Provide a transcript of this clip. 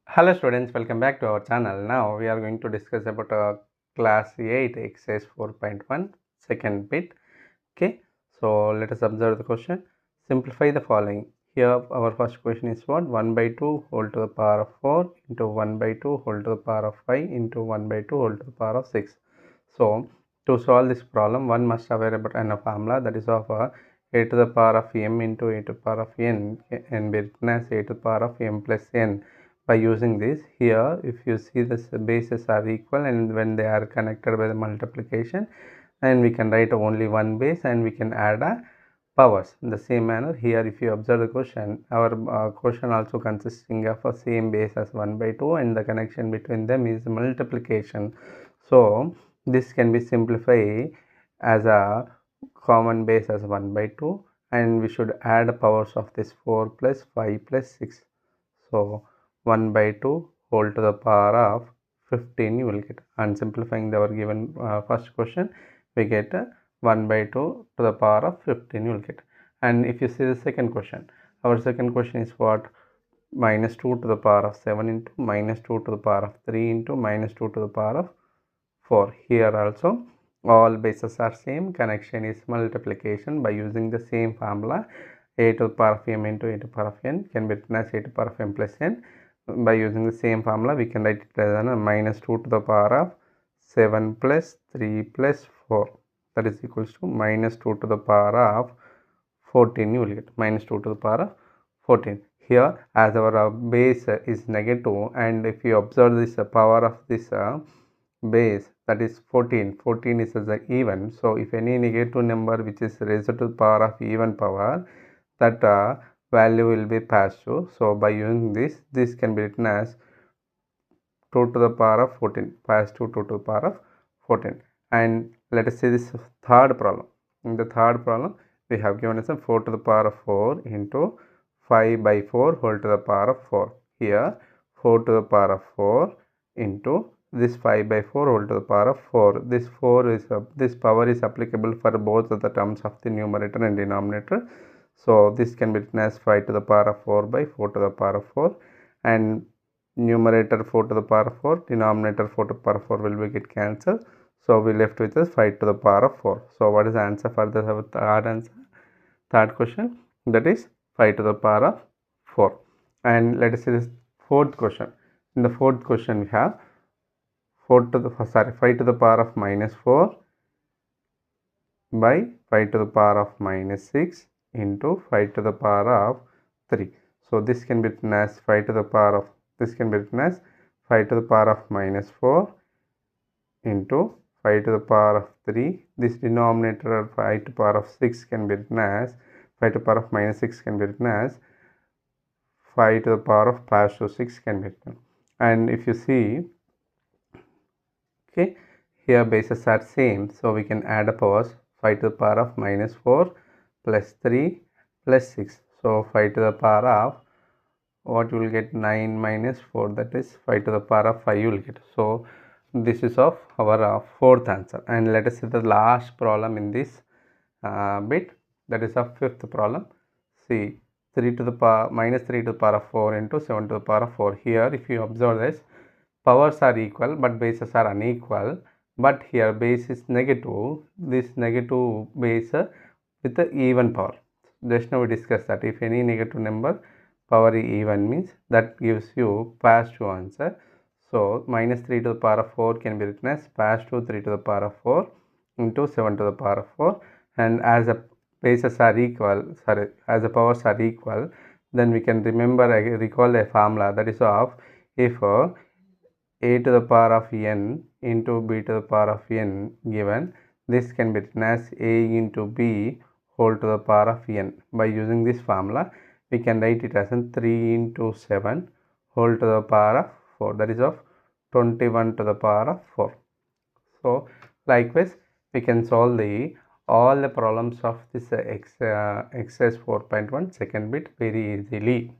Hello students, welcome back to our channel. Now we are going to discuss about class 8 exercise 4.1 second bit. Okay, so let us observe the question. Simplify the following. Here our first question is what? 1 by 2 whole to the power of 4 into 1 by 2 whole to the power of 5 into 1 by 2 whole to the power of 6. So to solve this problem, one must aware about a formula that is of a to the power of m into a to the power of n and be written as a to the power of m plus n. By using this, here if you see the bases are equal and when they are connected by the multiplication, and we can write only one base and we can add a powers. In the same manner here, if you observe the question, our question also consisting of a same base as 1 by 2 and the connection between them is multiplication. So this can be simplified as a common base as 1 by 2 and we should add powers of this 4 plus 5 plus 6. So 1 by 2 whole to the power of 15 you will get. And simplifying our given first question, we get 1 by 2 to the power of 15 you will get. And if you see the second question, our second question is what? Minus 2 to the power of 7 into minus 2 to the power of 3 into minus 2 to the power of 4. Here also all bases are same, connection is multiplication. By using the same formula, a to the power of m into a to the power of n can be written as a to the power of m plus n. By using the same formula, we can write it as minus 2 to the power of 7 plus 3 plus 4. That is equals to minus 2 to the power of 14. You will get minus 2 to the power of 14. Here, as our base is negative, and if you observe this power of this base, that is 14. 14 is as an even. So, if any negative number which is raised to the power of even power, that value will be passed through. So by using this can be written as 2 to the power of 14, passed to 2 to the power of 14. And let us see this third problem. In the third problem, we have given us a 4 to the power of 4 into 5 by 4 whole to the power of 4. Here 4 to the power of 4 into this 5 by 4 whole to the power of 4. This 4 is this power is applicable for both of the terms of the numerator and denominator. So this can be written as 5 to the power of 4 by 4 to the power of 4, and numerator 4 to the power of 4, denominator 4 to the power of 4 will be get cancelled. So we left with this 5 to the power of 4. So what is the answer for the third answer? Third question, that is 5 to the power of 4. And let us see this fourth question. In the fourth question we have 5 to the power of minus 4 by 5 to the power of minus 6 into 5 to the power of 3. So this can be written as 5 to the power of 5 to the power of minus 4 into 5 to the power of 3. This denominator of 5 to the power of 6 can be written as 5 to the power of minus 6 can be written as 5 to the power of positive 6 can be written. And if you see, okay, here bases are same, so we can add the powers 5 to the power of minus 4 plus 3 plus 6. So 5 to the power of what you will get 9 minus 4, that is 5 to the power of 5 you will get. So this is of our fourth answer. And let us see the last problem in this bit, that is our fifth problem. See, 3 to the power minus 3 to the power of 4 into 7 to the power of 4. Here if you observe this, powers are equal but bases are unequal, but here base is negative, this negative base with the even power. Just now we discussed that if any negative number power is even means that gives you positive answer. So minus 3 to the power of 4 can be written as positive 3 to the power of 4 into 7 to the power of 4, and as the bases are equal, as the powers are equal, then we can recall a formula that is of if a to the power of n into b to the power of n given, this can be written as a into b whole to the power of n. By using this formula, we can write it as 3 into 7 whole to the power of 4, that is of 21 to the power of 4. So likewise, we can solve all the problems of this exercise 4.1 second bit very easily.